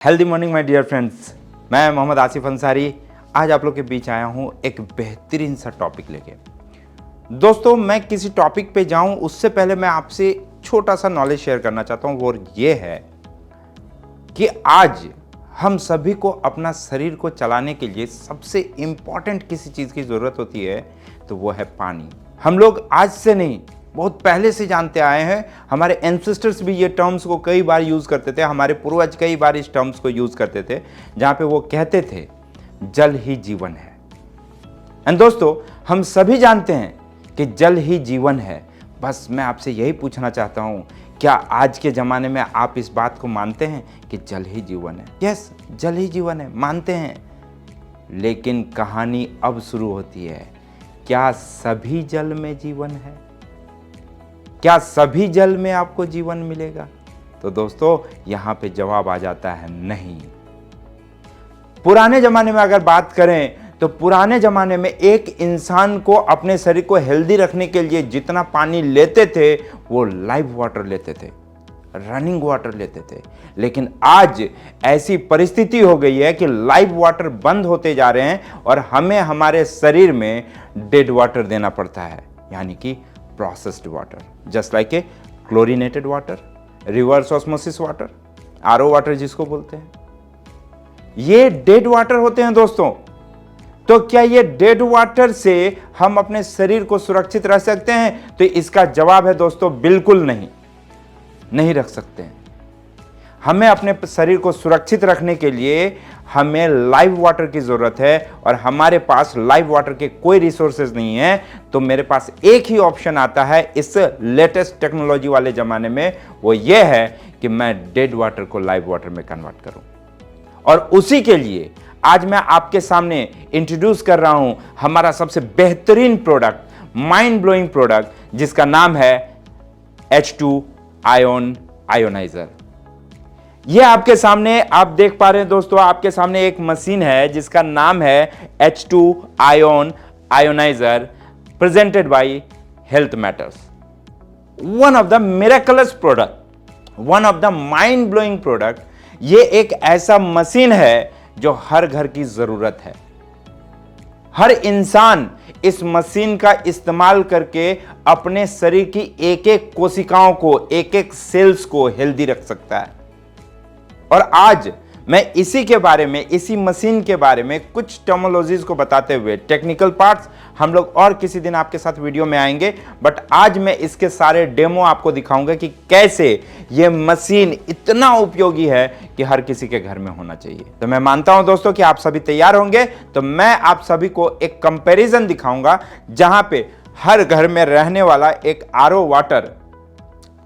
Healthy morning my dear friends, मैं मोहम्मद आसिफ अंसारी आज आप लोग के बीच आया हूँ एक बेहतरीन सा टॉपिक लेके। दोस्तों, मैं किसी टॉपिक पे जाऊँ उससे पहले मैं आपसे छोटा सा नॉलेज शेयर करना चाहता हूँ। वो ये है कि आज हम सभी को अपना शरीर को चलाने के लिए सबसे इम्पॉर्टेंट किसी चीज़ की ज़रूरत होती है, तो वो है पानी। हम लोग आज से नहीं, बहुत पहले से जानते आए हैं। हमारे एंसेस्टर्स भी ये टर्म्स को कई बार यूज़ करते थे, हमारे पूर्वज कई बार इस टर्म्स को यूज़ करते थे, जहाँ पे वो कहते थे जल ही जीवन है। एंड दोस्तों, हम सभी जानते हैं कि जल ही जीवन है। बस मैं आपसे यही पूछना चाहता हूँ, क्या आज के ज़माने में आप इस बात को मानते हैं कि जल ही जीवन है? यस, जल ही जीवन है, मानते हैं। लेकिन कहानी अब शुरू होती है। क्या सभी जल में जीवन है? क्या सभी जल में आपको जीवन मिलेगा? तो दोस्तों, यहां पे जवाब आ जाता है नहीं। पुराने जमाने में अगर बात करें तो पुराने जमाने में एक इंसान को अपने शरीर को हेल्दी रखने के लिए जितना पानी लेते थे वो लाइव वाटर लेते थे, रनिंग वाटर लेते थे। लेकिन आज ऐसी परिस्थिति हो गई है कि लाइव वाटर बंद होते जा रहे हैं और हमें हमारे शरीर में डेड वाटर देना पड़ता है, यानी कि processed water, just like a chlorinated water, reverse osmosis water, RO water जिसको बोलते हैं। ये डेड वाटर होते हैं दोस्तों। तो क्या ये डेड वाटर से हम अपने शरीर को सुरक्षित रख सकते हैं? तो इसका जवाब है दोस्तों, बिल्कुल नहीं, नहीं रख सकते हैं। हमें अपने शरीर को सुरक्षित रखने के लिए हमें लाइव वाटर की ज़रूरत है, और हमारे पास लाइव वाटर के कोई रिसोर्सेज नहीं है। तो मेरे पास एक ही ऑप्शन आता है इस लेटेस्ट टेक्नोलॉजी वाले ज़माने में, वो ये है कि मैं डेड वाटर को लाइव वाटर में कन्वर्ट करूं। और उसी के लिए आज मैं आपके सामने इंट्रोड्यूस कर रहा हूं हमारा सबसे बेहतरीन प्रोडक्ट, माइंड ब्लोइंग प्रोडक्ट, जिसका नाम है H2 आयोन आयोनाइजर। ये आपके सामने आप देख पा रहे हैं दोस्तों, आपके सामने एक मशीन है जिसका नाम है H2 ion ioniser, presented by health matters. One of the miraculous product, one of the mind blowing product. ये एक ऐसा मशीन है जो हर घर की जरूरत है। हर इंसान इस मशीन का इस्तेमाल करके अपने शरीर की एक एक कोशिकाओं को, एक एक सेल्स को हेल्दी रख सकता है। और आज मैं इसी के बारे में, इसी मशीन के बारे में कुछ टर्मिनोलॉजीज को बताते हुए, टेक्निकल पार्ट्स हम लोग और किसी दिन आपके साथ वीडियो में आएंगे, बट आज मैं इसके सारे डेमो आपको दिखाऊंगा कि कैसे ये मशीन इतना उपयोगी है कि हर किसी के घर में होना चाहिए। तो मैं मानता हूं दोस्तों कि आप सभी तैयार होंगे। तो मैं आप सभी को एक कंपैरिजन दिखाऊंगा जहां पे हर घर में रहने वाला एक आरओ वाटर,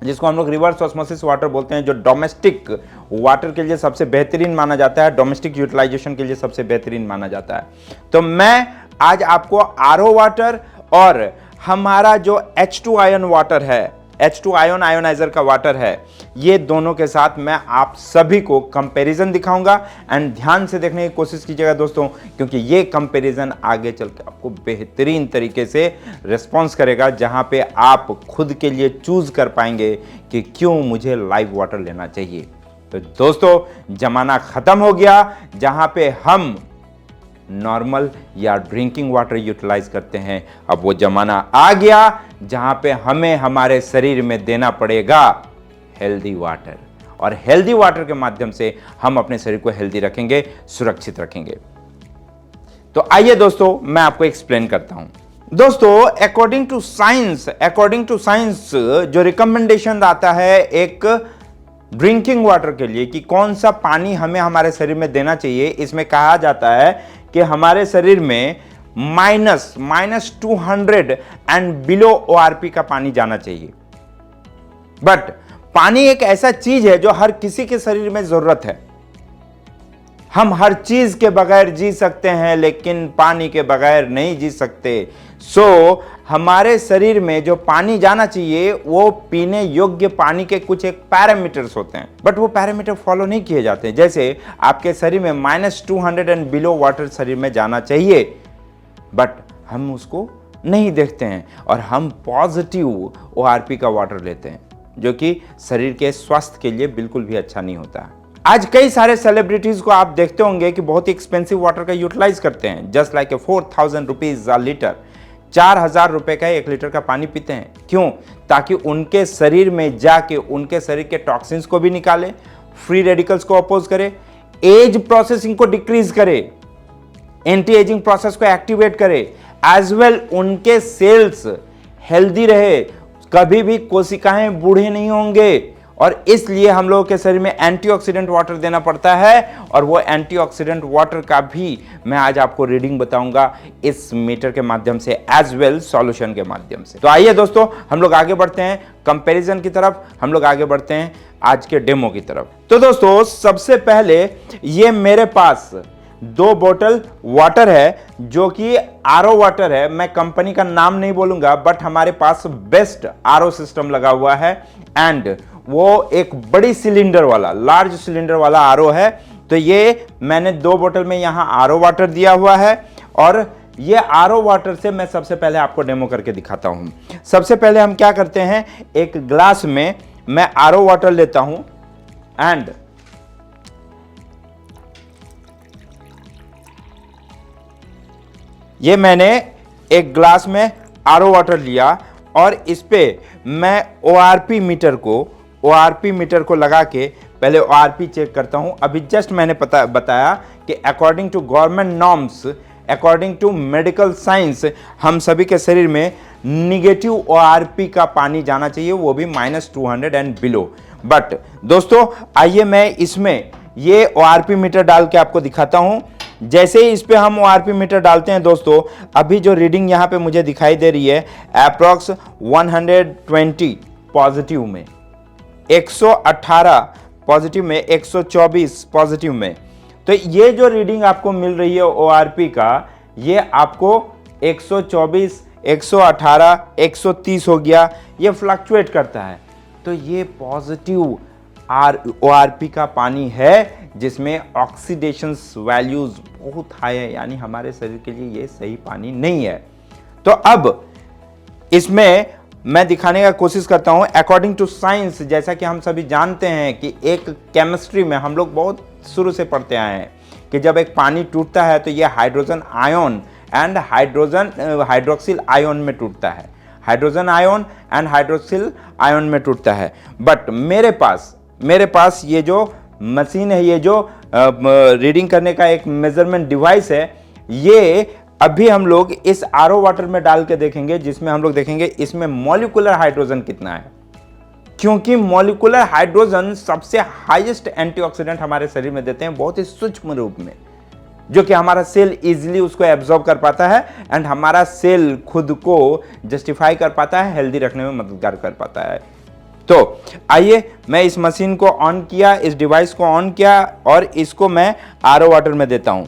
जिसको हम लोग रिवर्स ऑस्मोसिस वाटर बोलते हैं, जो डोमेस्टिक वाटर के लिए सबसे बेहतरीन माना जाता है, डोमेस्टिक यूटिलाइजेशन के लिए सबसे बेहतरीन माना जाता है। तो मैं आज आपको आरओ वाटर और हमारा जो H2 आयन वाटर है, H2 आयन आयोनाइजर का वाटर है, ये दोनों के साथ मैं आप सभी को कंपैरिजन दिखाऊंगा। एंड ध्यान से देखने की कोशिश कीजिएगा दोस्तों, क्योंकि ये कंपैरिजन आगे चल के आपको बेहतरीन तरीके से रिस्पॉन्स करेगा, जहां पे आप खुद के लिए चूज कर पाएंगे कि क्यों मुझे लाइव वाटर लेना चाहिए। तो दोस्तों, जमाना खत्म हो गया जहां पे हम नॉर्मल या ड्रिंकिंग वाटर यूटिलाइज करते हैं। अब वो जमाना आ गया जहां पे हमें हमारे शरीर में देना पड़ेगा हेल्दी वाटर, और हेल्दी वाटर के माध्यम से हम अपने शरीर को हेल्दी रखेंगे, सुरक्षित रखेंगे। तो आइए दोस्तों, मैं आपको एक्सप्लेन करता हूं। दोस्तों, अकॉर्डिंग टू साइंस जो रिकमेंडेशन आता है एक ड्रिंकिंग वाटर के लिए कि कौन सा पानी हमें हमारे शरीर में देना चाहिए, इसमें कहा जाता है कि हमारे शरीर में -200 एंड बिलो ORP का पानी जाना चाहिए। बट पानी एक ऐसा चीज है जो हर किसी के शरीर में जरूरत है। हम हर चीज के बगैर जी सकते हैं, लेकिन पानी के बगैर नहीं जी सकते। सो हमारे शरीर में जो पानी जाना चाहिए वो पीने योग्य पानी के कुछ एक पैरामीटर्स होते हैं, बट वो पैरामीटर फॉलो नहीं किए जाते। जैसे आपके शरीर में -200 एंड बिलो वाटर शरीर में जाना चाहिए, बट हम उसको नहीं देखते हैं और हम पॉजिटिव ORP का वाटर लेते हैं, जो कि शरीर के स्वास्थ्य के लिए बिल्कुल भी अच्छा नहीं होता। आज कई सारे सेलिब्रिटीज को आप देखते होंगे कि बहुत ही एक्सपेंसिव वाटर का यूटिलाइज करते हैं, just like a 4000 rupees a litre, 4000 रुपए का 1 लीटर का पानी पीते हैं। क्यों? ताकि उनके शरीर में जाके उनके शरीर के टॉक्सिन्स को भी निकाले, फ्री रेडिकल्स को अपोज करे, एज प्रोसेसिंग को डिक्रीज करे, एंटी एजिंग प्रोसेस को एक्टिवेट करे, एज वेल उनके सेल्स हेल्दी रहे, कभी भी कोशिकाएं बूढ़े नहीं होंगे। और इसलिए हम लोगों के शरीर में एंटीऑक्सीडेंट वाटर देना पड़ता है, और वो एंटीऑक्सीडेंट वाटर का भी मैं आज आपको रीडिंग बताऊंगा इस मीटर के माध्यम से, एज वेल सॉल्यूशन के माध्यम से। तो आइए दोस्तों, हम लोग आगे बढ़ते हैं कंपैरिजन की तरफ, हम लोग आगे बढ़ते हैं आज के डेमो की तरफ। तो दोस्तों, सबसे पहले ये मेरे पास 2 बोतल वाटर है जो कि आरओ वाटर है। मैं कंपनी का नाम नहीं बोलूंगा, बट हमारे पास बेस्ट आरओ सिस्टम लगा हुआ है, एंड वो एक बड़ी सिलेंडर वाला, लार्ज सिलेंडर वाला आरओ है। तो ये मैंने 2 बोतल में यहां आरओ वाटर दिया हुआ है, और ये आरओ वाटर से मैं सबसे पहले आपको डेमो करके दिखाता हूं। सबसे पहले हम क्या करते हैं, एक ग्लास में मैं आरओ वाटर लेता हूं, एंड ये मैंने एक ग्लास में आरओ वाटर लिया, और इस पे मैं ओआरपी मीटर को लगा के पहले ओआरपी चेक करता हूं। अभी जस्ट मैंने बताया कि according to government norms, according to medical science, हम सभी के शरीर में निगेटिव ओआरपी का पानी जाना चाहिए, वो भी -200 एंड बिलो। बट दोस्तों, आइए मैं इसमें ये ओआरपी मीटर डाल के आपको दिखाता हूं। जैसे ही इस पे हम ओआरपी मीटर डालते हैं दोस्तों, अभी जो रीडिंग यहां पे मुझे दिखाई दे रही है अप्रॉक्स 120 पॉजिटिव में, 118 पॉजिटिव में, 124 पॉजिटिव में। तो ये जो रीडिंग आपको मिल रही है ओआरपी का, ये आपको 124, 118, 130 हो गया, ये फ्लक्चुएट करता है। तो ये पॉजिटिव ओआरपी का पानी है जिसमें ऑक्सीडेशन वैल्यूज बहुत हाई है, यानी हमारे शरीर के लिए ये सही पानी नहीं है। तो अब इसमें मैं दिखाने का कोशिश करता हूं अकॉर्डिंग टू साइंस। जैसा कि हम सभी जानते हैं कि एक केमिस्ट्री में हम लोग बहुत शुरू से पढ़ते आए हैं कि जब एक पानी टूटता है तो ये hydrogen ion and hydroxyl ion में टूटता है, hydrogen ion and hydroxyl ion में टूटता है। बट मेरे पास ये जो मशीन है, ये जो रीडिंग करने का एक मेजरमेंट डिवाइस है, ये अभी हम लोग इस आरओ वाटर में डाल के देखेंगे, जिसमें हम लोग देखेंगे इसमें मॉलिक्यूलर हाइड्रोजन कितना है। क्योंकि मॉलिक्यूलर हाइड्रोजन सबसे हाईएस्ट एंटीऑक्सीडेंट हमारे शरीर में देते हैं, बहुत ही सूक्ष्म रूप में, जो कि हमारा सेल इजीली उसको एब्जॉर्ब कर पाता है, एंड हमारा सेल खुद को जस्टिफाई कर पाता है, हेल्दी रखने में मददगार कर पाता है। तो आइए मैं इस मशीन को ऑन किया, इस डिवाइस को ऑन किया, और इसको मैं आरओ वाटर में देता हूं।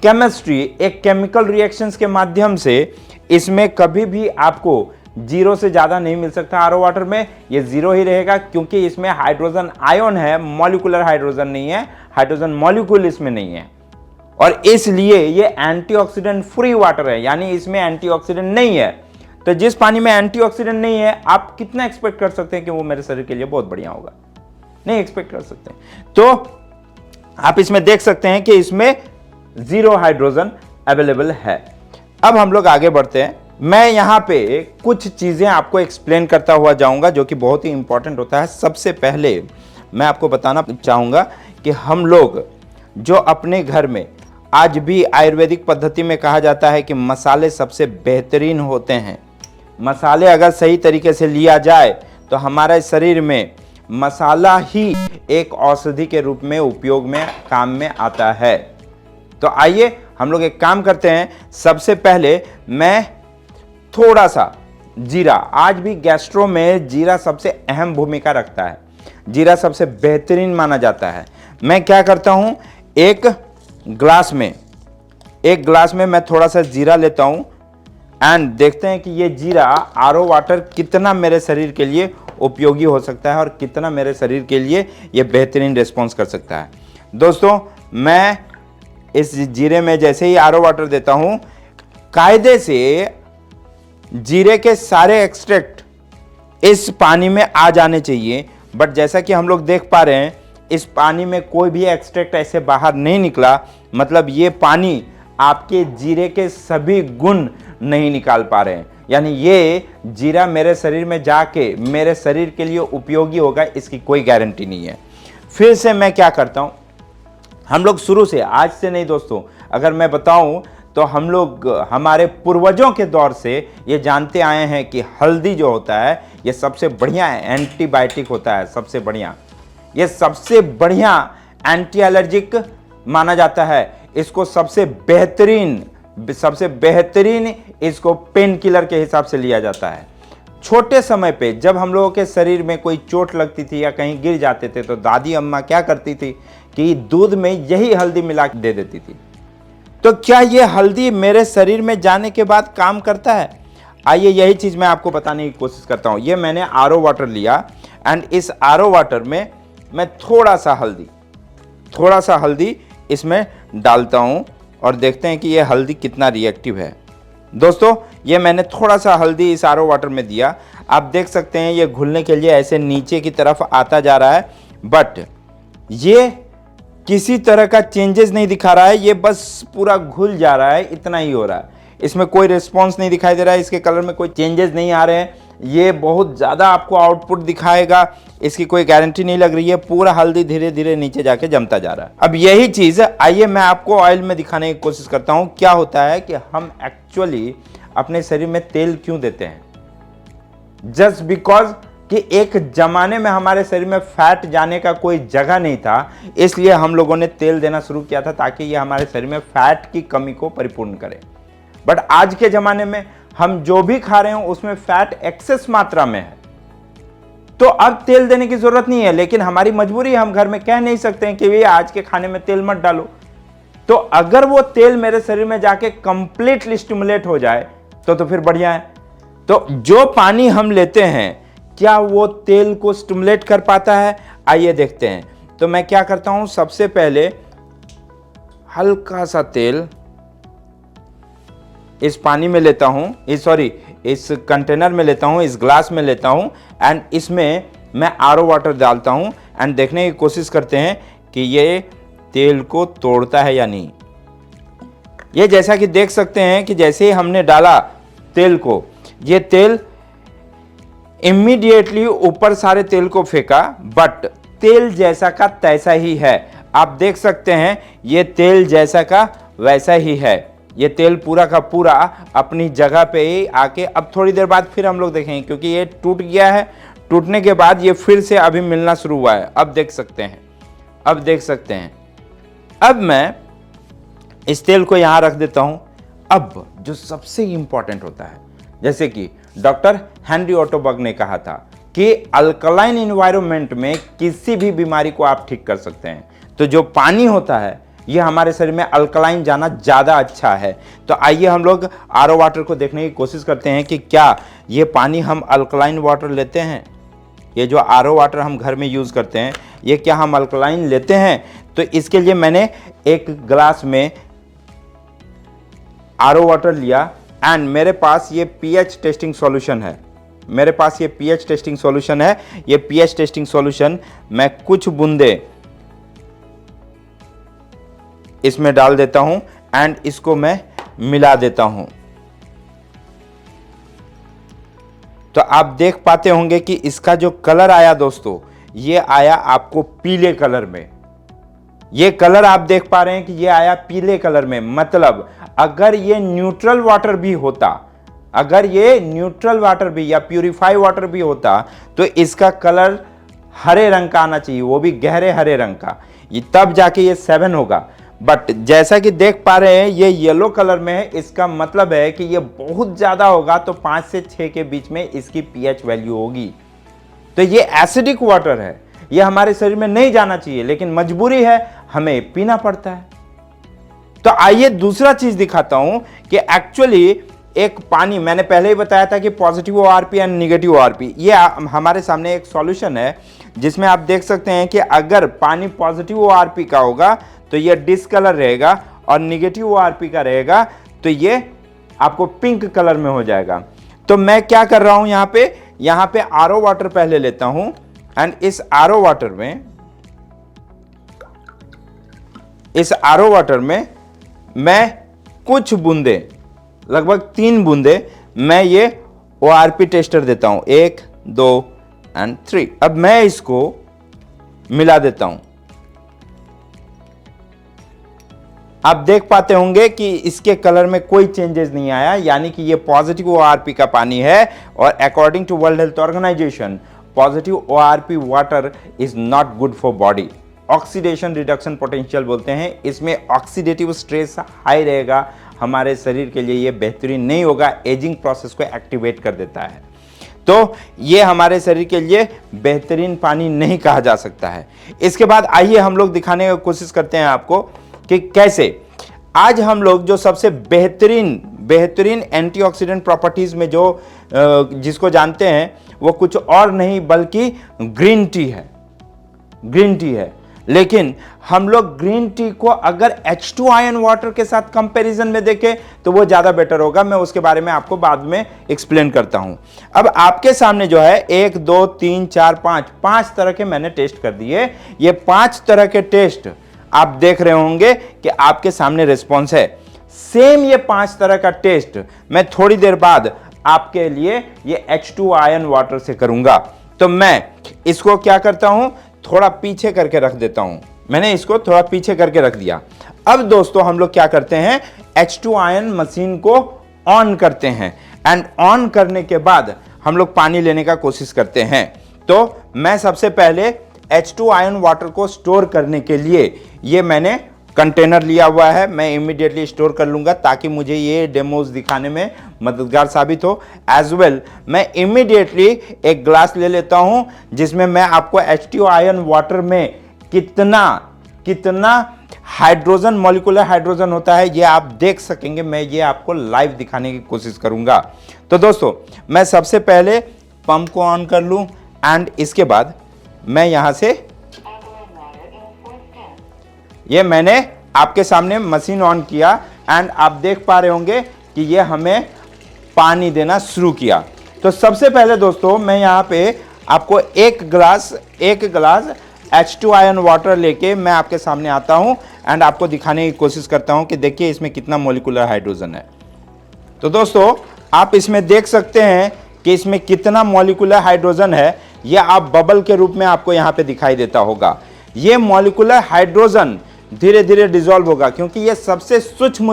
केमिस्ट्री एक केमिकल रिएक्शंस के माध्यम से इसमें कभी भी आपको 0 से ज्यादा नहीं मिल सकता। आरओ वाटर में ये 0 ही रहेगा, क्योंकि इसमें हाइड्रोजन आयन है, मॉलिक्यूलर हाइड्रोजन नहीं है, हाइड्रोजन मॉलिक्यूल इसमें नहीं है, और इसलिए ये एंटीऑक्सीडेंट फ्री वाटर है, यानी इसमें एंटीऑक्सीडेंट नहीं है। तो जिस पानी में एंटीऑक्सीडेंट नहीं है, आप कितना एक्सपेक्ट कर सकते हैं कि वो मेरे शरीर के लिए बहुत बढ़िया होगा? नहीं एक्सपेक्ट कर सकते। तो आप इसमें देख सकते हैं कि इसमें 0 हाइड्रोजन अवेलेबल है। अब हम लोग आगे बढ़ते हैं। मैं यहां पे कुछ चीजें आपको एक्सप्लेन करता हुआ जाऊंगा, जो कि बहुत ही इंपॉर्टेंट होता है। सबसे पहले मैं आपको बताना चाहूंगा कि हम लोग जो अपने घर में, आज भी आयुर्वेदिक पद्धति में कहा जाता है कि मसाले सबसे बेहतरीन होते हैं। मसाले अगर सही तरीके से लिया जाए तो हमारे शरीर में मसाला ही एक औषधि के रूप में उपयोग में, काम में आता है। तो आइए हम लोग एक काम करते हैं। सबसे पहले मैं थोड़ा सा जीरा, आज भी गैस्ट्रो में जीरा सबसे अहम भूमिका रखता है, जीरा सबसे बेहतरीन माना जाता है। मैं क्या करता हूं, एक ग्लास में मैं थोड़ा सा जीरा लेता हूं, एंड देखते हैं कि ये जीरा आरओ वाटर कितना मेरे शरीर के लिए उपयोगी हो सकता है, और कितना मेरे शरीर के लिए ये बेहतरीन रिस्पॉन्स कर सकता है। दोस्तों, मैं इस जीरे में जैसे ही आरओ वाटर देता हूं, कायदे से जीरे के सारे एक्सट्रैक्ट इस पानी में आ जाने चाहिए। बट जैसा कि हम लोग देख पा रहे हैं इस पानी में कोई भी एक्सट्रैक्ट ऐसे बाहर नहीं निकला, मतलब ये पानी आपके जीरे के सभी गुण नहीं निकाल पा रहे हैं। यानी ये जीरा मेरे शरीर में जाके मेरे शरीर के लिए उपयोगी होगा, इसकी कोई गारंटी नहीं है। फिर से मैं क्या करता हूँ, हम लोग शुरू से, आज से नहीं दोस्तों, अगर मैं बताऊं तो हम लोग हमारे पूर्वजों के दौर से ये जानते आए हैं कि हल्दी जो होता है ये सबसे बढ़िया एंटीबायोटिक होता है, सबसे बढ़िया, ये सबसे बढ़िया एंटी एलर्जिक माना जाता है। इसको सबसे बेहतरीन इसको पेन किलर के हिसाब से लिया जाता है। छोटे समय पे जब हम लोगों के शरीर में कोई चोट लगती थी या कहीं गिर जाते थे तो दादी अम्मा क्या करती थी कि दूध में यही हल्दी मिला के दे देती थी। तो क्या ये हल्दी मेरे शरीर में जाने के बाद काम करता है? आइए यही चीज़ मैं आपको बताने की कोशिश करता हूँ। ये मैंने आरओ वाटर लिया एंड इस आरओ वाटर में मैं थोड़ा सा हल्दी इसमें डालता हूँ और देखते हैं कि ये हल्दी कितना रिएक्टिव है। दोस्तों ये मैंने थोड़ा सा हल्दी इस आरओ वाटर में दिया, आप देख सकते हैं ये घुलने के लिए ऐसे नीचे की तरफ आता जा रहा है, बट ये किसी तरह का चेंजेस नहीं दिखा रहा है, ये बस पूरा घुल जा रहा है, इतना ही हो रहा है। इसमें कोई रिस्पॉन्स नहीं दिखाई दे रहा है, इसके कलर में कोई चेंजेस नहीं आ रहे हैं, ये बहुत ज़्यादा आपको आउटपुट दिखाएगा इसकी कोई गारंटी नहीं लग रही है। पूरा हल्दी धीरे धीरे नीचे जाके जमता जा रहा है। अब यही चीज़ आइए मैं आपको ऑयल में दिखाने की कोशिश करता हूँ। क्या होता है कि हम एक्चुअली अपने शरीर में तेल क्यों देते हैं? जस्ट बिकॉज कि एक जमाने में हमारे शरीर में फैट जाने का कोई जगह नहीं था, इसलिए हम लोगों ने तेल देना शुरू किया था ताकि ये हमारे शरीर में फैट की कमी को परिपूर्ण करे। बट आज के जमाने में हम जो भी खा रहे हैं उसमें फैट एक्सेस मात्रा में है, तो अब तेल देने की जरूरत नहीं है। लेकिन हमारी मजबूरी है, हम घर में कह नहीं सकते हैं कि भैया आज के खाने में तेल मत डालो। तो अगर वो तेल मेरे शरीर में जाके कंप्लीटली स्टिमुलेट हो जाए तो फिर बढ़िया है। तो जो पानी हम लेते हैं क्या वो तेल को स्टिमुलेट कर पाता है? आइए देखते हैं। तो मैं क्या करता हूं, सबसे पहले हल्का सा तेल इस पानी में लेता हूं, इस कंटेनर में लेता हूं, इस ग्लास में लेता हूं एंड इसमें मैं आरओ वाटर डालता हूं एंड देखने की कोशिश करते हैं कि ये तेल को तोड़ता है या नहीं। ये जैसा कि देख सकते हैं कि जैसे ही हमने डाला तेल को, ये तेल इमीडिएटली ऊपर सारे तेल को फेंका, बट तेल जैसा का तैसा ही है। आप देख सकते हैं ये तेल जैसा का वैसा ही है, ये तेल पूरा का पूरा अपनी जगह पे ही आके, अब थोड़ी देर बाद फिर हम लोग देखेंगे क्योंकि ये टूट गया है, टूटने के बाद ये फिर से अभी मिलना शुरू हुआ है। अब देख सकते हैं। अब मैं इस तेल को यहाँ रख देता हूँ। अब जो सबसे इंपॉर्टेंट होता है, जैसे कि डॉक्टर हेनरी ऑटोबर्ग ने कहा था कि अल्कलाइन एनवायरनमेंट में किसी भी बीमारी को आप ठीक कर सकते हैं। तो जो पानी होता है ये हमारे शरीर में अल्कलाइन जाना ज़्यादा अच्छा है। तो आइए हम लोग आरओ वाटर को देखने की कोशिश करते हैं कि क्या ये पानी हम अल्कलाइन वाटर लेते हैं, ये जो आरओ वाटर हम घर में यूज़ करते हैं ये क्या हम अल्कलाइन लेते हैं। तो इसके लिए मैंने एक ग्लास में आरओ वाटर लिया एंड मेरे पास ये पीएच टेस्टिंग सॉल्यूशन है। ये पीएच टेस्टिंग सॉल्यूशन मैं कुछ बूंदे इसमें डाल देता हूं एंड इसको मैं मिला देता हूं। तो आप देख पाते होंगे कि इसका जो कलर आया दोस्तों, ये आया आपको पीले कलर में। ये कलर आप देख पा रहे हैं कि ये आया पीले कलर में। मतलब अगर ये न्यूट्रल वाटर भी होता, या प्यूरिफाई वाटर भी होता तो इसका कलर हरे रंग का आना चाहिए, वो भी गहरे हरे रंग का, ये तब जाके ये 7 होगा। बट जैसा कि देख पा रहे हैं ये येलो कलर में है, इसका मतलब है कि ये बहुत ज़्यादा होगा तो 5 से 6 के बीच में इसकी पीएच वैल्यू होगी। तो ये एसिडिक वाटर है, ये हमारे शरीर में नहीं जाना चाहिए, लेकिन मजबूरी है, हमें पीना पड़ता है। तो आइए दूसरा चीज़ दिखाता हूं कि एक्चुअली एक पानी, मैंने पहले ही बताया था कि positive ORP and negative ORP, ये हमारे सामने एक सॉल्यूशन है जिसमें आप देख सकते हैं कि अगर पानी पॉजिटिव ओआरपी का होगा तो ये डिसकलर रहेगा और निगेटिव ओआरपी का रहेगा तो ये आपको पिंक कलर में हो जाएगा। तो मैं क्या कर रहा हूं, यहाँ पे आरओ वाटर पहले लेता हूं एंड इस आरओ वाटर में इस आरओ वाटर में मैं कुछ बूंदे, लगभग 3 बूंदे मैं ये ORP टेस्टर देता हूं, 1 2 एंड 3। अब मैं इसको मिला देता हूं। आप देख पाते होंगे कि इसके कलर में कोई चेंजेस नहीं आया, यानी कि ये पॉजिटिव ORP का पानी है। और according to world health organisation, positive ORP water is not good for body. Oxidation reduction potential बोलते हैं, इसमें ऑक्सीडेटिव स्ट्रेस हाई रहेगा, हमारे शरीर के लिए ये बेहतरीन नहीं होगा, एजिंग प्रोसेस को एक्टिवेट कर देता है। तो ये हमारे शरीर के लिए बेहतरीन पानी नहीं कहा जा सकता है। इसके बाद आइए हम लोग दिखाने की कोशिश करते हैं आपको कि कैसे आज हम लोग जो सबसे बेहतरीन एंटीऑक्सीडेंट प्रॉपर्टीज में जो जिसको जानते हैं वो कुछ और नहीं बल्कि ग्रीन टी है। लेकिन हम लोग ग्रीन टी को अगर H2 आयन वाटर के साथ कंपैरिजन में देखें तो वो ज्यादा बेटर होगा। मैं उसके बारे में आपको बाद में एक्सप्लेन करता हूं। अब आपके सामने जो है 1 2 3 4 5 तरह के मैंने टेस्ट कर दिए। ये 5 तरह के टेस्ट आप देख रहे होंगे कि आपके सामने रिस्पॉन्स है। सेम ये 5 तरह का टेस्ट मैं थोड़ी देर बाद आपके लिए ये H2 आयन वाटर से करूंगा। तो मैं इसको क्या करता हूं, थोड़ा पीछे करके रख देता हूं। मैंने इसको थोड़ा पीछे करके रख दिया। अब दोस्तों हम लोग क्या करते हैं, H2 आयन मशीन को ऑन करते हैं एंड ऑन करने के बाद हम लोग पानी लेने का कोशिश करते हैं। तो मैं सबसे पहले H2 आयन वाटर को स्टोर करने के लिए ये मैंने कंटेनर लिया हुआ है, मैं इमीडिएटली स्टोर कर लूंगा ताकि मुझे ये डेमोज दिखाने में मददगार साबित हो। एज वेल मैं इमीडिएटली एक ग्लास ले लेता हूं जिसमें मैं आपको H2 आयन वाटर में कितना हाइड्रोजन, मॉलिक्यूलर हाइड्रोजन होता है ये आप देख सकेंगे। मैं ये आपको लाइव दिखाने की कोशिश करूंगा। तो दोस्तों मैं सबसे पहले पंप को ऑन कर लूं एंड इसके बाद मैं यहां से ये मैंने आपके सामने मशीन ऑन किया एंड आप देख पा रहे होंगे कि ये हमें पानी देना शुरू किया। तो सबसे पहले दोस्तों मैं यहाँ पे आपको एक ग्लास H2 आयन वाटर लेके मैं आपके सामने आता हूं एंड आपको दिखाने की कोशिश करता हूं कि देखिए इसमें कितना मॉलिक्यूलर हाइड्रोजन है। तो दोस्तों आप इसमें देख सकते हैं कि इसमें कितना मॉलिक्यूलर हाइड्रोजन है। यह आप बबल के रूप में आपको यहाँ पे दिखाई देता होगा। ये मॉलिक्यूलर हाइड्रोजन धीरे धीरे डिसॉल्व होगा क्योंकि ये सबसे सूक्ष्म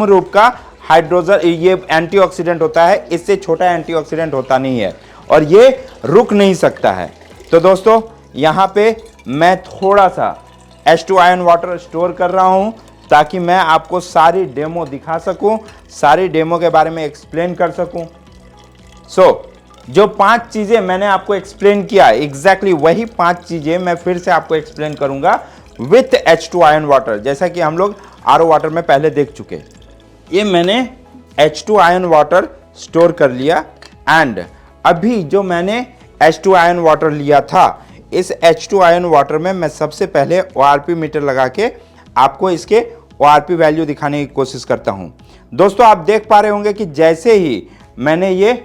रूप का हाइड्रोजन ये एंटीऑक्सीडेंट होता है। इससे छोटा एंटीऑक्सीडेंट होता नहीं है और ये रुक नहीं सकता है। तो दोस्तों यहाँ पे मैं थोड़ा सा H2 आयन वाटर स्टोर कर रहा हूँ ताकि मैं आपको सारी डेमो दिखा सकूँ, सारी डेमो के बारे में एक्सप्लेन कर सकूँ। जो 5 चीज़ें मैंने आपको एक्सप्लेन किया एग्जैक्टली वही 5 चीज़ें मैं फिर से आपको एक्सप्लेन करूंगा विथ H2 आयन वाटर, जैसा कि हम लोग आरओ वाटर में पहले देख चुके। ये मैंने H2 आयन वाटर स्टोर कर लिया एंड अभी जो मैंने H2 आयन वाटर लिया था इस H2 आयन वाटर में मैं सबसे पहले ORP मीटर लगा के आपको इसके ORP वैल्यू दिखाने की कोशिश करता हूं। दोस्तों आप देख पा रहे होंगे कि जैसे ही मैंने ये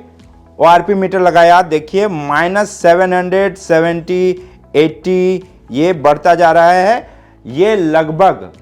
ORP मीटर लगाया देखिए -770, 80 ये बढ़ता जा रहा है। ये लगभग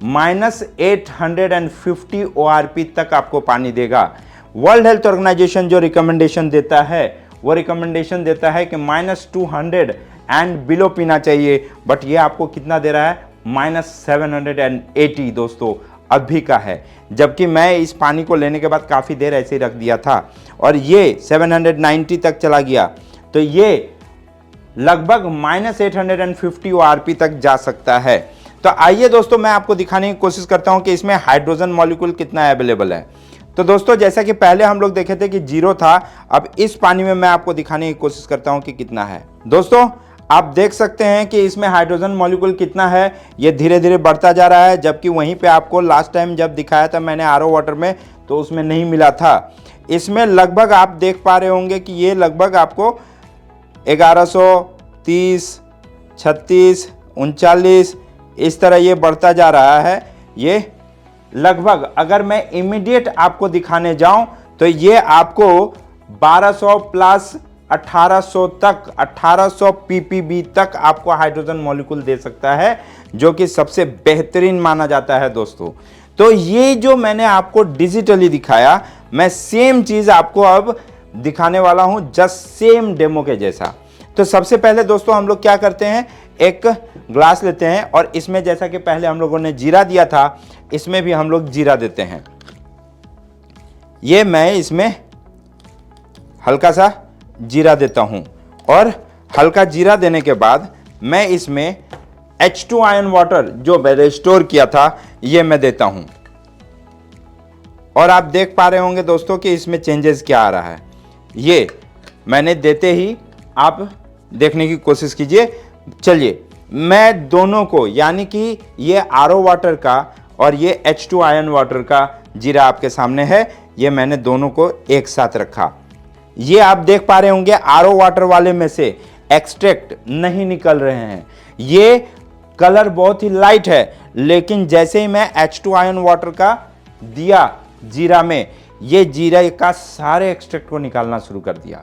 -850 ORP तक आपको पानी देगा। वर्ल्ड हेल्थ ऑर्गेनाइजेशन जो रिकमेंडेशन देता है वो रिकमेंडेशन देता है कि -200 एंड बिलो पीना चाहिए, बट ये आपको कितना दे रहा है, -780 दोस्तों अभी का है। जबकि मैं इस पानी को लेने के बाद काफ़ी देर ऐसे ही रख दिया था और ये 790 तक चला गया। तो ये लगभग -850 ORP तक जा सकता है। तो आइए दोस्तों मैं आपको दिखाने की कोशिश करता हूं कि इसमें हाइड्रोजन मॉलिक्यूल कितना अवेलेबल है। तो दोस्तों जैसा कि पहले हम लोग देखे थे कि 0 था, अब इस पानी में मैं आपको दिखाने की कोशिश करता हूं कि कितना है। दोस्तों आप देख सकते हैं कि इसमें हाइड्रोजन मॉलिक्यूल कितना है, ये धीरे धीरे बढ़ता जा रहा है। जबकि वहीं पे आपको लास्ट टाइम जब दिखाया था मैंने आरओ वाटर में तो उसमें नहीं मिला था। इसमें लगभग आप देख पा रहे होंगे कि ये लगभग आपको 1130, 36, 39 इस तरह ये बढ़ता जा रहा है। ये लगभग अगर मैं इमीडिएट आपको दिखाने जाऊं तो ये आपको 1200 प्लस 1800 तक 1800 ppb तक आपको हाइड्रोजन मॉलिक्यूल दे सकता है, जो कि सबसे बेहतरीन माना जाता है दोस्तों। तो ये जो मैंने आपको डिजिटली दिखाया, मैं सेम चीज आपको अब दिखाने वाला हूं, जस्ट सेम डेमो के जैसा। तो सबसे पहले दोस्तों हम लोग क्या करते हैं, एक ग्लास लेते हैं और इसमें जैसा कि पहले हम लोगों ने जीरा दिया था, इसमें भी हम लोग जीरा देते हैं। ये मैं इसमें हल्का सा जीरा देता हूं और हल्का जीरा देने के बाद मैं इसमें H2 आयन वाटर जो मैंने स्टोर किया था ये मैं देता हूं। और आप देख पा रहे होंगे दोस्तों कि इसमें चेंजेस क्या आ रहा है। ये मैंने देते ही आप देखने की कोशिश कीजिए। चलिए मैं दोनों को, यानी कि ये RO वाटर का और ये H2 आयन वाटर का जीरा आपके सामने है, ये मैंने दोनों को एक साथ रखा। ये आप देख पा रहे होंगे RO वाटर वाले में से एक्सट्रैक्ट नहीं निकल रहे हैं। ये कलर बहुत ही लाइट है, लेकिन जैसे ही मैं H2 आयन वाटर का दिया जीरा में, ये जीरा का सारे एक्सट्रैक्ट को निकालना शुरू कर दिया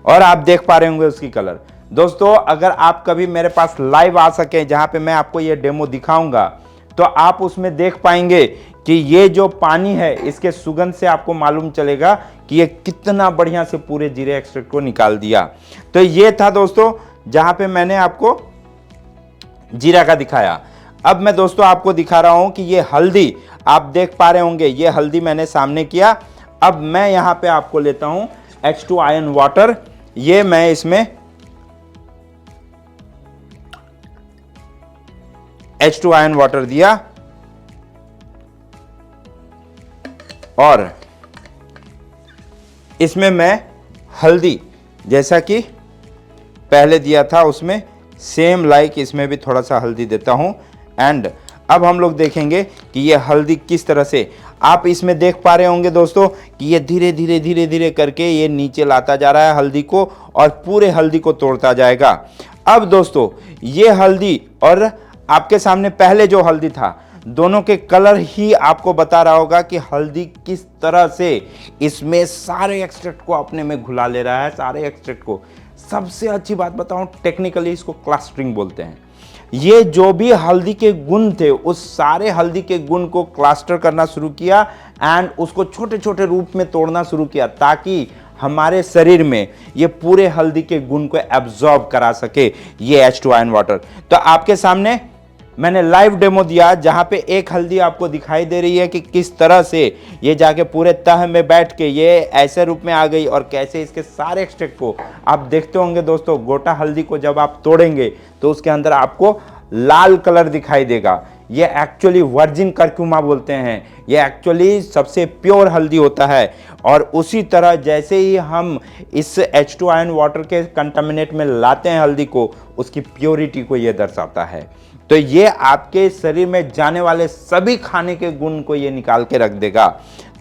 और आप देख पा रहे होंगे उसकी कलर। दोस्तों अगर आप कभी मेरे पास लाइव आ सके जहां पे मैं आपको ये डेमो दिखाऊंगा, तो आप उसमें देख पाएंगे कि ये जो पानी है इसके सुगंध से आपको मालूम चलेगा कि ये कितना बढ़िया से पूरे जीरे एक्सट्रैक्ट को निकाल दिया। तो ये था दोस्तों जहां पे मैंने आपको जीरा का दिखाया। अब मैं दोस्तों आपको दिखा रहा हूं कि ये हल्दी आप देख पा रहे होंगे, ये हल्दी मैंने सामने किया। अब मैं यहां पे आपको लेता हूं H2 आयन वाटर, ये मैं इसमें H2 आयन वाटर दिया और इसमें मैं हल्दी जैसा कि पहले दिया था उसमें सेम लाइक इसमें भी थोड़ा सा हल्दी देता हूं। एंड अब हम लोग देखेंगे कि ये हल्दी किस तरह से, आप इसमें देख पा रहे होंगे दोस्तों कि ये धीरे धीरे धीरे धीरे करके ये नीचे लाता जा रहा है हल्दी को और पूरे हल्दी को तोड़ता जाएगा। अब दोस्तों ये हल्दी और आपके सामने पहले जो हल्दी था, दोनों के कलर ही आपको बता रहा होगा कि हल्दी किस तरह से इसमें सारे एक्सट्रैक्ट को अपने में घुला ले रहा है, सारे एक्सट्रैक्ट को। सबसे अच्छी बात बताऊं, टेक्निकली इसको क्लस्टरिंग बोलते हैं। ये जो भी हल्दी के गुण थे, उस सारे हल्दी के गुण को क्लस्टर करना शुरू किया एंड उसको छोटे छोटे रूप में तोड़ना शुरू किया, ताकि हमारे शरीर में ये पूरे हल्दी के गुण को एब्जॉर्ब करा सके ये H2 आयन वाटर। तो आपके सामने मैंने लाइव डेमो दिया जहां पे एक हल्दी आपको दिखाई दे रही है कि किस तरह से ये जाके पूरे तह में बैठ के ये ऐसे रूप में आ गई और कैसे इसके सारे एक्सट्रैक्ट को आप देखते होंगे दोस्तों। गोटा हल्दी को जब आप तोड़ेंगे तो उसके अंदर आपको लाल कलर दिखाई देगा। ये एक्चुअली वर्जिन करक्यूमा बोलते हैं, ये एक्चुअली सबसे प्योर हल्दी होता है। और उसी तरह जैसे ही हम इस H2 आयन वाटर के कंटामिनेट में लाते हैं हल्दी को, उसकी प्योरिटी को ये दर्शाता है। तो ये आपके शरीर में जाने वाले सभी खाने के गुण को ये निकाल के रख देगा।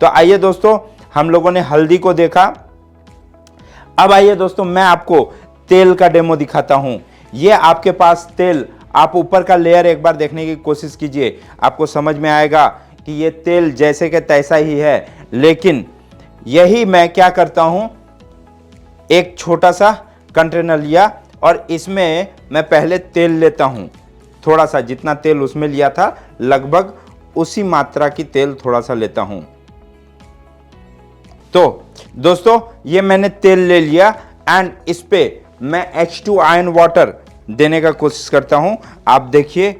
तो आइए दोस्तों, हम लोगों ने हल्दी को देखा। अब आइए दोस्तों मैं आपको तेल का डेमो दिखाता हूं। ये आपके पास तेल, आप ऊपर का लेयर एक बार देखने की कोशिश कीजिए, आपको समझ में आएगा कि ये तेल जैसे कि तैसा ही है। लेकिन यही मैं क्या करता हूं, एक छोटा सा कंटेनर लिया और इसमें मैं पहले तेल लेता हूं, थोड़ा सा, जितना तेल उसमें लिया था लगभग उसी मात्रा की तेल थोड़ा सा लेता हूं। तो दोस्तों ये मैंने तेल ले लिया एंड इस पे मैं H2 आयन वाटर देने का कोशिश करता हूं। आप देखिए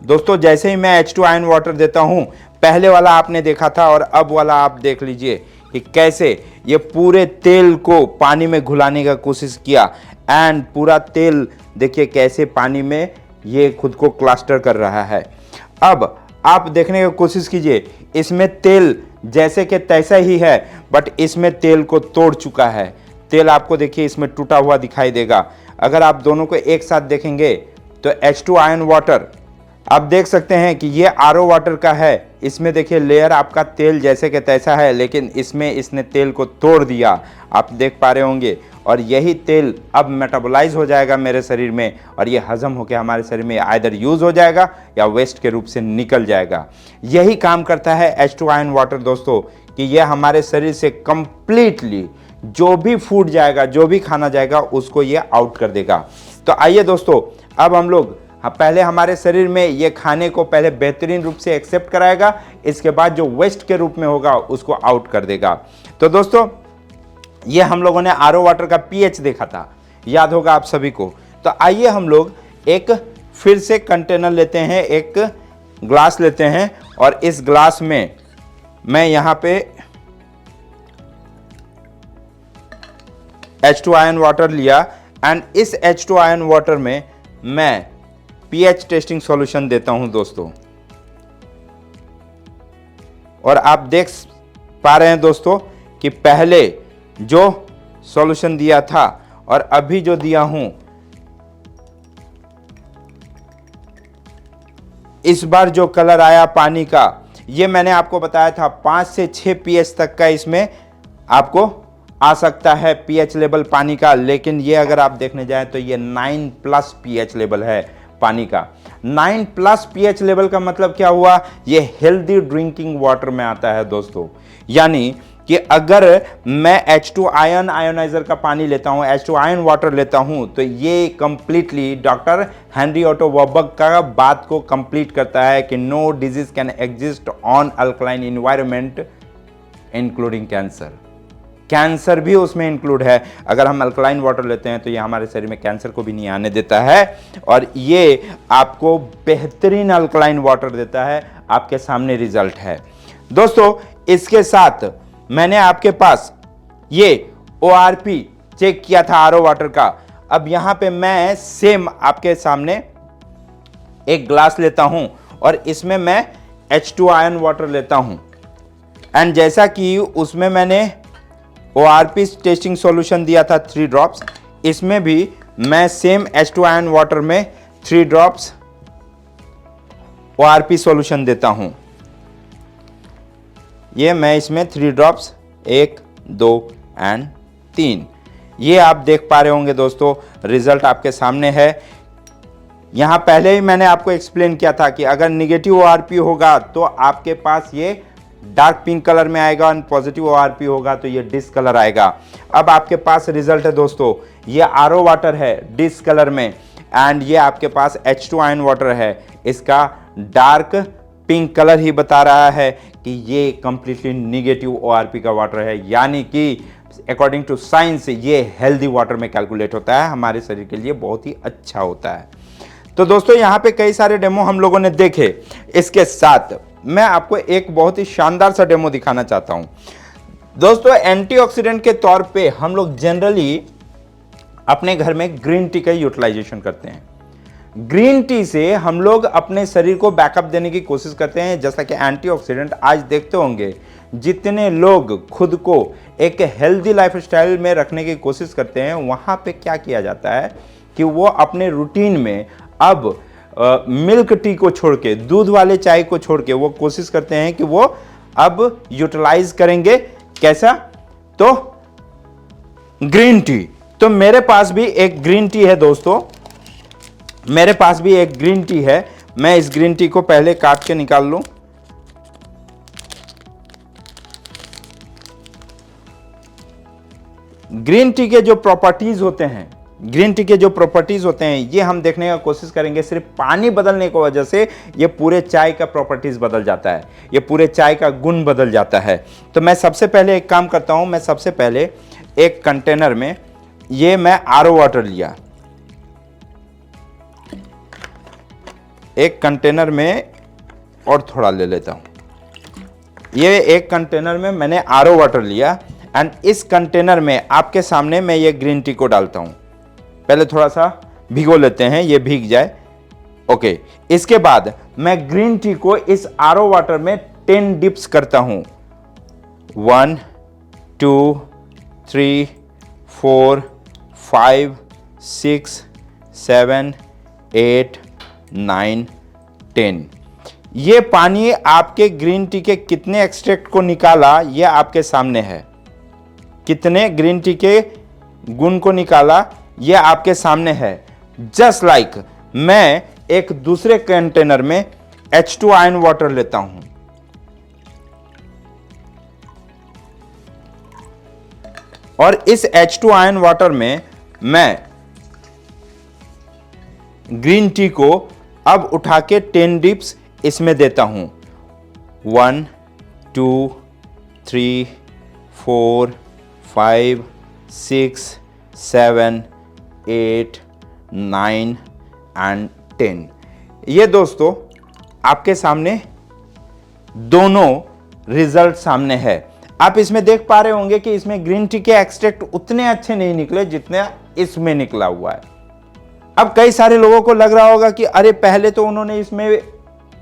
दोस्तों, जैसे ही मैं H2 आयन वाटर देता हूं, पहले वाला आपने देखा था और अब वाला आप देख लीजिए कि कैसे ये पूरे तेल को पानी में घुलाने का कोशिश किया एंड पूरा तेल देखिए कैसे पानी में ये खुद को क्लस्टर कर रहा है। अब आप देखने की कोशिश कीजिए, इसमें तेल जैसे कि तैसा ही है, बट इसमें तेल को तोड़ चुका है। तेल आपको देखिए इसमें टूटा हुआ दिखाई देगा। अगर आप दोनों को एक साथ देखेंगे तो H2 आयन वाटर आप देख सकते हैं कि ये RO वाटर का है। इसमें देखिए लेयर आपका तेल जैसे कि तैसा है, लेकिन इसमें इसने तेल को तोड़ दिया, आप देख पा रहे होंगे। और यही तेल अब मेटाबोलाइज हो जाएगा मेरे शरीर में और ये हजम होकर हमारे शरीर में आइदर यूज हो जाएगा या वेस्ट के रूप से निकल जाएगा। यही काम करता है H2 आयन वाटर दोस्तों, कि यह हमारे शरीर से कंप्लीटली जो भी फूड जाएगा, जो भी खाना जाएगा, उसको ये आउट कर देगा। तो आइए दोस्तों, अब हम लोग पहले हमारे शरीर में ये खाने को पहले बेहतरीन रूप से एक्सेप्ट कराएगा, इसके बाद जो वेस्ट के रूप में होगा उसको आउट कर देगा। तो दोस्तों, ये हम लोगों ने आरओ वाटर का पीएच देखा था, याद होगा आप सभी को। तो आइए हम लोग एक फिर से कंटेनर लेते हैं, एक ग्लास लेते हैं, और इस ग्लास में मैं यहाँ पे H2 आयन वाटर लिया, एंड इस H2 आयन वाटर में मैं पीएच टेस्टिंग सॉल्यूशन देता हूं दोस्तों। और आप देख पा रहे हैं दोस्तों कि पहले जो सॉल्यूशन दिया था और अभी जो दिया हूं, इस बार जो कलर आया पानी का, ये मैंने आपको बताया था 5 से 6 पीएच तक का इसमें आपको आ सकता है पीएच लेवल पानी का, लेकिन ये अगर आप देखने जाएं तो ये 9+ पीएच लेवल है पानी का। 9+ पीएच लेवल का मतलब क्या हुआ, ये हेल्दी ड्रिंकिंग वाटर में आता है दोस्तों। यानी कि अगर मैं H2 आयन आयोनाइजर का पानी लेता हूं, H2 आयन वाटर लेता हूं, तो ये completely doctor Henry Otto Warburg का बात को कंप्लीट करता है कि no disease can exist on alkaline environment including cancer. Cancer भी उसमें इंक्लूड है। अगर हम अल्कलाइन वाटर लेते हैं तो ये हमारे शरीर में कैंसर को भी नहीं आने देता है, और ये आपको बेहतरीन अल्कलाइन वाटर देता है। आपके सामने रिजल्ट है दोस्तों। इसके साथ मैंने आपके पास ये ORP चेक किया था आरओ वाटर का। अब यहां पे मैं सेम आपके सामने एक ग्लास लेता हूं और इसमें मैं H2 आयन वाटर लेता हूं, एंड जैसा कि उसमें मैंने ORP टेस्टिंग सॉल्यूशन दिया था 3 ड्रॉप्स, इसमें भी मैं सेम H2 आयन वाटर में 3 ड्रॉप्स ORP सॉल्यूशन देता हूं। ये मैं इसमें 3 ड्रॉप्स, 1, 2 एंड 3, ये आप देख पा रहे होंगे दोस्तों। रिजल्ट आपके सामने है। यहां पहले ही मैंने आपको एक्सप्लेन किया था कि अगर निगेटिव ORP होगा तो आपके पास ये डार्क पिंक कलर में आएगा, और पॉजिटिव ORP होगा तो ये डिस कलर आएगा। अब आपके पास रिजल्ट है दोस्तों। ये आरओ वाटर है डिस कलर में, एंड ये आपके पास H2 आयन वाटर है, इसका डार्क पिंक कलर ही बता रहा है कि ये कंप्लीटली निगेटिव ORP का वाटर है। यानी कि अकॉर्डिंग टू साइंस ये हेल्दी वाटर में कैलकुलेट होता है, हमारे शरीर के लिए बहुत ही अच्छा होता है। तो दोस्तों, यहाँ पे कई सारे डेमो हम लोगों ने देखे। इसके साथ मैं आपको एक बहुत ही शानदार सा डेमो दिखाना चाहता हूं दोस्तों। एंटीऑक्सीडेंट के तौर पे हम लोग जनरली अपने घर में ग्रीन टी का यूटिलाइजेशन करते हैं। ग्रीन टी से हम लोग अपने शरीर को बैकअप देने की कोशिश करते हैं, जैसा कि एंटीऑक्सीडेंट आज देखते होंगे जितने लोग खुद को एक हेल्दी लाइफस्टाइल में रखने की कोशिश करते हैं, वहां पे क्या किया जाता है कि वो अपने रूटीन में अब मिल्क टी को छोड़ के, दूध वाले चाय को छोड़ के वो कोशिश करते हैं कि वो अब यूटिलाइज करेंगे कैसा, तो ग्रीन टी। तो मेरे पास भी एक ग्रीन टी है दोस्तों, मेरे पास भी एक ग्रीन टी है। मैं इस ग्रीन टी को पहले काट के निकाल लूं। ग्रीन टी के जो प्रॉपर्टीज होते हैं, ये हम देखने का कोशिश करेंगे। सिर्फ पानी बदलने की वजह से ये पूरे चाय का प्रॉपर्टीज बदल जाता है, ये पूरे चाय का गुण बदल जाता है। तो मैं सबसे पहले एक काम करता हूं, मैं सबसे पहले एक कंटेनर में ये मैं आरओ वाटर लिया, एक कंटेनर में और थोड़ा ले लेता हूं। ये एक कंटेनर में मैंने आरओ वाटर लिया, एंड इस कंटेनर में आपके सामने मैं ये ग्रीन टी को डालता हूं। पहले थोड़ा सा भिगो लेते हैं, ये भीग जाए। ओके, इसके बाद मैं ग्रीन टी को इस आरओ वाटर में 10 डिप्स करता हूं। 1 2 3 4 5 6 7 8 9 10। ये पानी आपके ग्रीन टी के कितने एक्सट्रैक्ट को निकाला, ये आपके सामने है। कितने ग्रीन टी के गुण को निकाला, ये आपके सामने है। जस्ट लाइक मैं एक दूसरे कंटेनर में H2 आयन वाटर लेता हूं, और इस H2 आयन वाटर में मैं ग्रीन टी को अब उठा के 10 डिप्स इसमें देता हूं। 1 2 3 4 5 6 7 8 9 एंड 10। ये दोस्तों आपके सामने दोनों रिजल्ट सामने है। आप इसमें देख पा रहे होंगे कि इसमें ग्रीन टी के एक्सट्रैक्ट उतने अच्छे नहीं निकले जितने इसमें निकला हुआ है। अब कई सारे लोगों को लग रहा होगा कि अरे पहले तो उन्होंने इसमें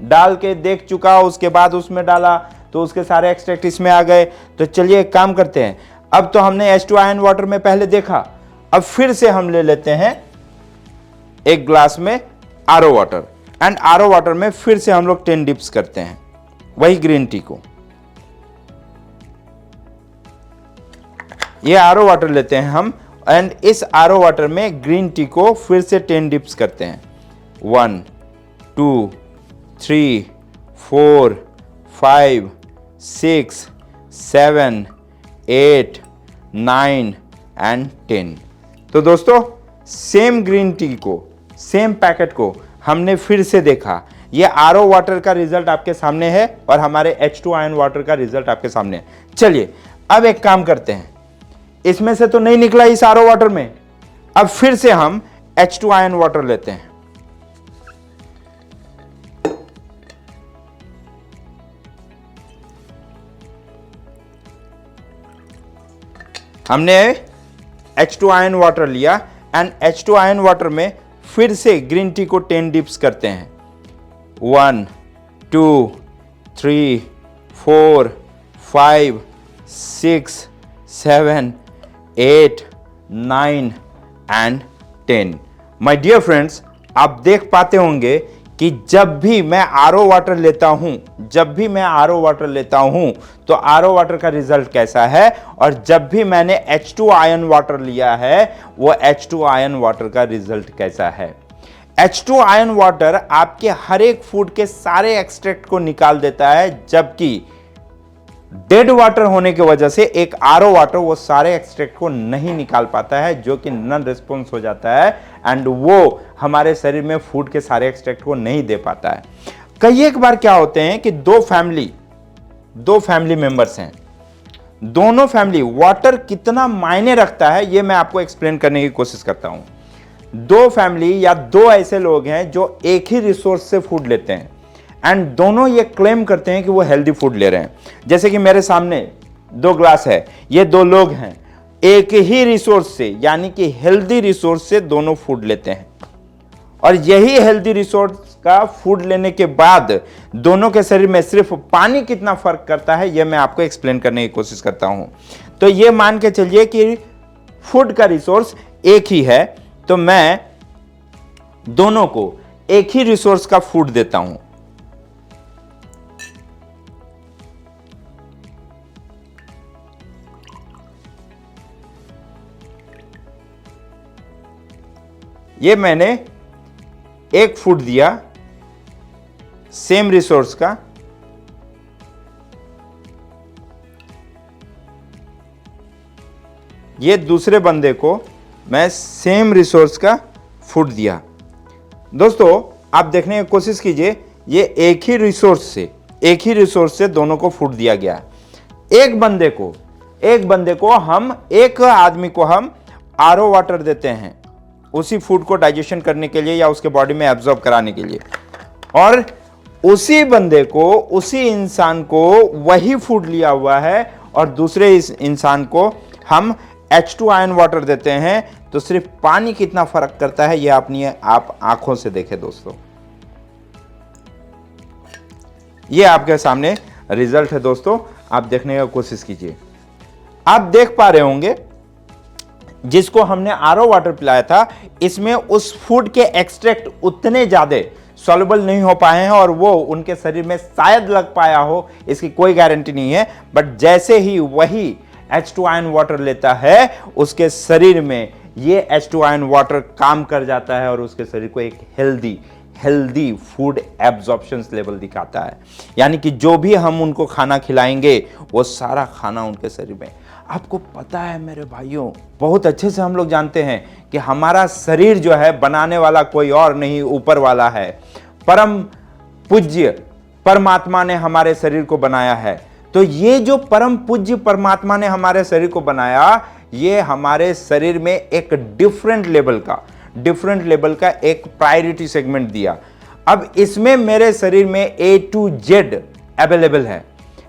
डाल के देख चुका, उसके बाद उसमें डाला तो उसके सारे एक्सट्रैक्ट इसमें आ गए। तो चलिए एक काम करते हैं, अब तो हमने H2 आयन वाटर में पहले देखा, अब फिर से हम ले लेते हैं एक ग्लास में RO water and RO water में फिर से हम लोग 10 डिप्स करते हैं वही ग्रीन टी को। ये आरओ वाटर लेते हैं हम एंड इस आरओ वाटर में ग्रीन टी को फिर से 10 डिप्स करते हैं। 1 2 3 4 5 6 7 8 9 एंड 10। तो दोस्तों सेम ग्रीन टी को, सेम पैकेट को हमने फिर से देखा। ये आरओ वाटर का रिजल्ट आपके सामने है और हमारे H2 आयन वाटर का रिजल्ट आपके सामने है। चलिए अब एक काम करते हैं, इसमें से तो नहीं निकला इस आरओ वाटर में, अब फिर से हम H2 आयन वाटर लेते हैं। हमने H2 आयन वाटर लिया एंड H2 आयन वाटर में फिर से ग्रीन टी को 10 डिप्स करते हैं। 1 2 3 4 5 6 7 8 9 एंड 10। माय डियर फ्रेंड्स, आप देख पाते होंगे कि जब भी मैं आरओ वाटर लेता हूं तो आरओ वाटर का रिजल्ट कैसा है, और जब भी मैंने H2 आयन वाटर लिया है वो H2 आयन वाटर का रिजल्ट कैसा है। H2 आयन वाटर आपके हर एक फूड के सारे एक्सट्रैक्ट को निकाल देता है, जबकि डेड वाटर होने की वजह से एक आरओ वाटर वो सारे एक्सट्रैक्ट को नहीं निकाल पाता है, जो कि नॉन रिस्पॉन्स हो जाता है एंड वो हमारे शरीर में फूड के सारे एक्सट्रैक्ट को नहीं दे पाता है। कई एक बार क्या होते हैं कि दो फैमिली मेंबर्स हैं, दोनों फैमिली वाटर कितना मायने रखता है ये मैं आपको एक्सप्लेन करने की कोशिश करता हूं। दो फैमिली या दो ऐसे लोग हैं जो एक ही रिसोर्स से फूड लेते हैं एंड दोनों ये क्लेम करते हैं कि वो हेल्दी फूड ले रहे हैं। जैसे कि मेरे सामने 2 ग्लास है, ये 2 लोग हैं एक ही रिसोर्स से, यानी कि हेल्दी रिसोर्स से दोनों फूड लेते हैं, और यही हेल्दी रिसोर्स का फूड लेने के बाद दोनों के शरीर में सिर्फ पानी कितना फर्क करता है ये मैं आपको एक्सप्लेन करने की कोशिश करता हूं। तो ये मान के चलिए कि फूड का रिसोर्स एक ही है, तो मैं दोनों को एक ही रिसोर्स का फूड देता हूं। ये मैंने एक फूड दिया सेम रिसोर्स का, ये दूसरे बंदे को मैं सेम रिसोर्स का फूड दिया। दोस्तों आप देखने की कोशिश कीजिए, ये एक ही रिसोर्स से दोनों को फूड दिया गया। एक आदमी को हम आरओ वाटर देते हैं उसी फूड को डाइजेशन करने के लिए या उसके बॉडी में एब्जॉर्ब कराने के लिए, और उसी बंदे को, उसी इंसान को वही फूड लिया हुआ है और दूसरे इस इंसान को हम H2 आयन वाटर देते हैं, तो सिर्फ पानी कितना फर्क करता है ये आप आंखों से देखें। दोस्तों ये आपके सामने रिजल्ट है। दोस्तों आप देखने की कोशिश कीजिए, आप देख पा रहे होंगे जिसको हमने आरओ वाटर पिलाया था इसमें उस फूड के एक्सट्रैक्ट उतने ज्यादा सॉल्युबल नहीं हो पाए हैं और वो उनके शरीर में शायद लग पाया हो, इसकी कोई गारंटी नहीं है। बट जैसे ही वही H2 आयन वाटर लेता है उसके शरीर में ये H2 आयन वाटर काम कर जाता है और उसके शरीर को एक हेल्दी फूड एब्जॉर्प्शन लेवल दिखाता है, यानी कि जो भी हम उनको खाना खिलाएंगे वो सारा खाना उनके शरीर में आपको पता है मेरे भाइयों, बहुत अच्छे से हम लोग जानते हैं कि हमारा शरीर जो है बनाने वाला कोई और नहीं, ऊपर वाला है। परम पूज्य परमात्मा ने हमारे शरीर को बनाया है। तो ये जो परम पूज्य परमात्मा ने हमारे शरीर को बनाया, ये हमारे शरीर में एक डिफरेंट लेवल का एक प्रायोरिटी सेगमेंट दिया। अब इसमें मेरे शरीर में A to Z अवेलेबल है।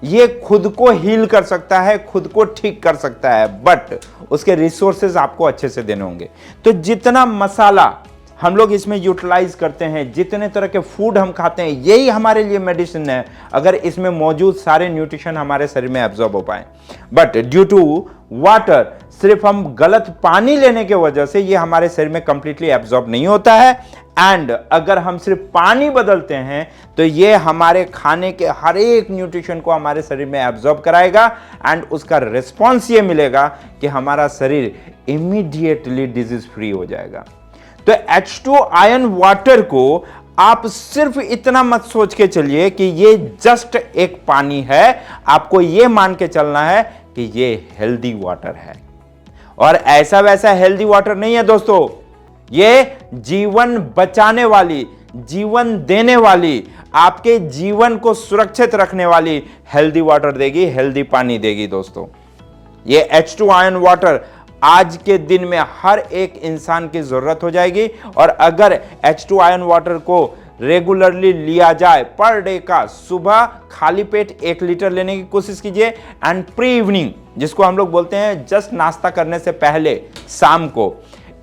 ये खुद को हील कर सकता है, खुद को ठीक कर सकता है, बट उसके रिसोर्सेज आपको अच्छे से देने होंगे। तो जितना मसाला हम लोग इसमें यूटिलाइज करते हैं, जितने तरह के फूड हम खाते हैं, यही हमारे लिए मेडिसिन है, अगर इसमें मौजूद सारे न्यूट्रिशन हमारे शरीर में एब्जॉर्ब हो पाए। बट ड्यू टू वाटर, सिर्फ हम गलत पानी लेने के वजह से ये हमारे शरीर में कंप्लीटली एब्जॉर्ब नहीं होता है। एंड अगर हम सिर्फ पानी बदलते हैं तो ये हमारे खाने के हर एक न्यूट्रिशन को हमारे शरीर में एब्जॉर्ब कराएगा एंड उसका रिस्पॉन्स ये मिलेगा कि हमारा शरीर इमीडिएटली डिजीज फ्री हो जाएगा। तो H2 आयन वाटर को आप सिर्फ इतना मत सोच के चलिए कि ये जस्ट एक पानी है, आपको ये मान के चलना है कि ये हेल्दी वाटर है। और ऐसा वैसा हेल्दी वाटर नहीं है दोस्तों, ये जीवन बचाने वाली, जीवन देने वाली, आपके जीवन को सुरक्षित रखने वाली हेल्दी वाटर देगी, हेल्दी पानी देगी दोस्तों। ये H2 आयन वाटर आज के दिन में हर एक इंसान की जरूरत हो जाएगी। और अगर H2 आयन वाटर को रेगुलरली लिया जाए, पर डे का सुबह खाली पेट 1 लीटर लेने की कोशिश कीजिए, एंड प्री इवनिंग, जिसको हम लोग बोलते हैं जस्ट नाश्ता करने से पहले शाम को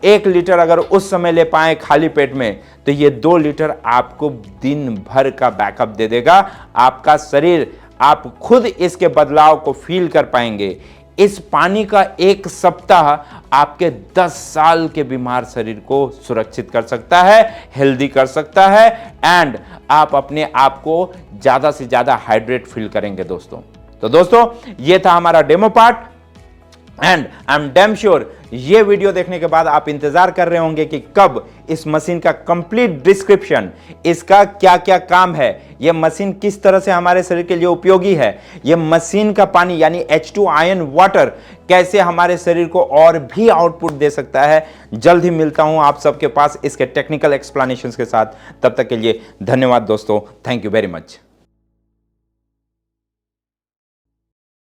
1 लीटर अगर उस समय ले पाए खाली पेट में, तो ये 2 लीटर आपको दिन भर का बैकअप दे देगा। आपका शरीर, आप खुद इसके बदलाव को फील कर पाएंगे। इस पानी का 1 सप्ताह आपके 10 साल के बीमार शरीर को सुरक्षित कर सकता है, हेल्दी कर सकता है, एंड आप अपने आप को ज्यादा से ज्यादा हाइड्रेट फील करेंगे दोस्तों। तो दोस्तों, ये था हमारा demo part, and I am damn sure ये वीडियो देखने के बाद आप इंतजार कर रहे होंगे कि कब इस मशीन का कंप्लीट डिस्क्रिप्शन, इसका क्या क्या काम है, ये मशीन किस तरह से हमारे शरीर के लिए उपयोगी है, ये मशीन का पानी यानी H2 आयन वाटर कैसे हमारे शरीर को और भी आउटपुट दे सकता है। जल्द ही मिलता हूं आप सबके पास इसके टेक्निकल एक्सप्लेनेशंस के साथ। तब तक के लिए धन्यवाद दोस्तों, थैंक यू वेरी मच।